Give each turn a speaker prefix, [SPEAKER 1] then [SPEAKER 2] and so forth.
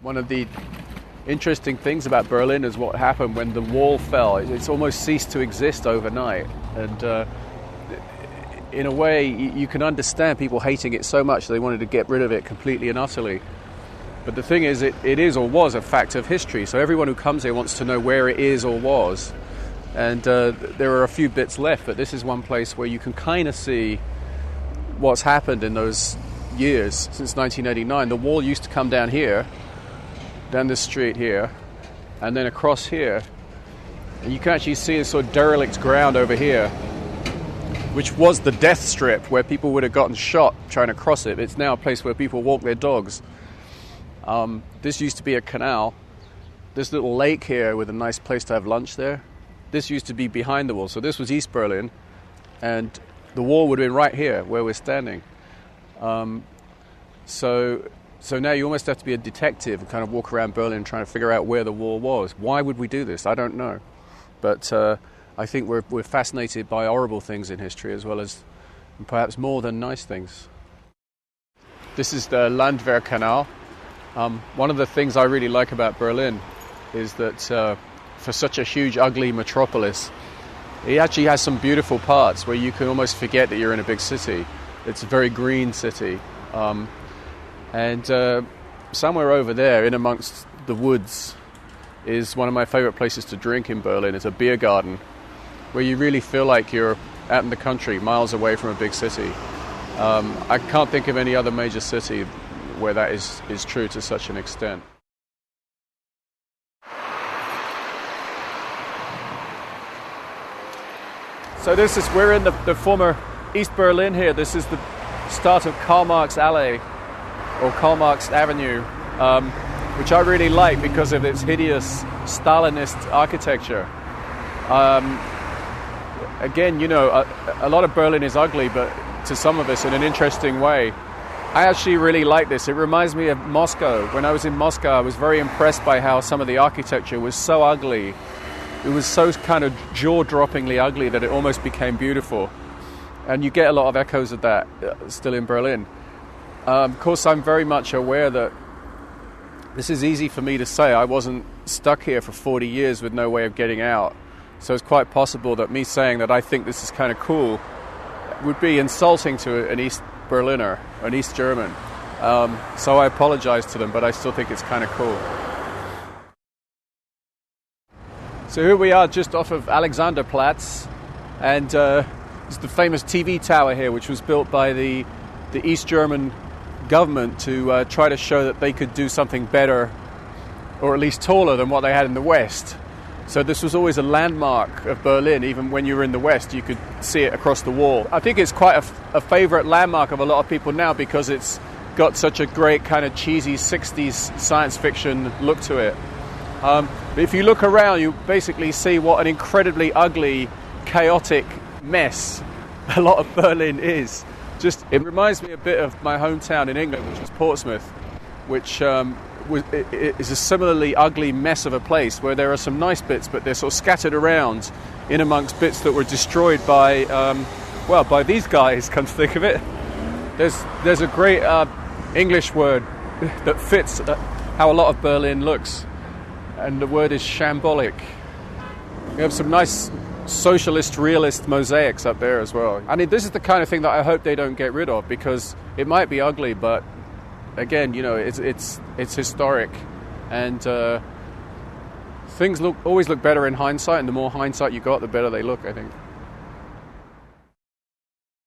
[SPEAKER 1] One of the interesting things about Berlin is what happened when the wall fell. It's almost ceased to exist overnight. And in a way, you can understand people hating it so much they wanted to get rid of it completely and utterly. But the thing is, it is or was a fact of history. So everyone who comes here wants to know where it is or was. And there are a few bits left, but this is one place where you can kind of see what's happened in those years since 1989. The wall used to come down here, down this street here, and then across here. And you can actually see a sort of derelict ground over here, which was the death strip where people would have gotten shot trying to cross it. It's now a place where people walk their dogs. This used to be a canal. This little lake here with a nice place to have lunch there. This used to be behind the wall. So this was East Berlin, and the wall would have been right here where we're standing. So now you almost have to be a detective and kind of walk around Berlin trying to figure out where the wall was. Why would we do this? I don't know. But I think we're fascinated by horrible things in history as well as perhaps more than nice things. This is the Landwehrkanal. One of the things I really like about Berlin is that for such a huge, ugly metropolis, it actually has some beautiful parts where you can almost forget that you're in a big city. It's a very green city. And somewhere over there, in amongst the woods, is one of my favorite places to drink in Berlin. It's a beer garden, where you really feel like you're out in the country, miles away from a big city. I can't think of any other major city where that is true to such an extent. So we're in the former East Berlin here. This is the start of Karl Marx Alley, or Karl Marx Avenue, which I really like because of its hideous Stalinist architecture. Again, you know, a lot of Berlin is ugly, but to some of us in an interesting way. I actually really like this. It reminds me of Moscow. When I was in Moscow, I was very impressed by how some of the architecture was so ugly. It was so kind of jaw-droppingly ugly that it almost became beautiful. And you get a lot of echoes of that still in Berlin. Of course, I'm very much aware that this is easy for me to say. I wasn't stuck here for 40 years with no way of getting out. So it's quite possible that me saying that I think this is kind of cool would be insulting to an East Berliner, an East German. So I apologize to them, but I still think it's kind of cool. So here we are just off of Alexanderplatz, and it's the famous TV tower here, which was built by the East German government to try to show that they could do something better, or at least taller than what they had in the West. So this was always a landmark of Berlin. Even when you were in the West, you could see it across the wall. I think it's quite a favorite landmark of a lot of people now because it's got such a great kind of cheesy 60s science fiction look to it. But if you look around, you basically see what an incredibly ugly, chaotic mess a lot of Berlin is. It reminds me a bit of my hometown in England, which is Portsmouth, which is a similarly ugly mess of a place where there are some nice bits, but they're sort of scattered around in amongst bits that were destroyed by these guys, come to think of it. There's a great English word that fits how a lot of Berlin looks, and the word is shambolic. We have some nice socialist, realist mosaics up there as well. I mean, this is the kind of thing that I hope they don't get rid of, because it might be ugly, but again, you know, it's historic, and things always look better in hindsight, and the more hindsight you got, the better they look, I think.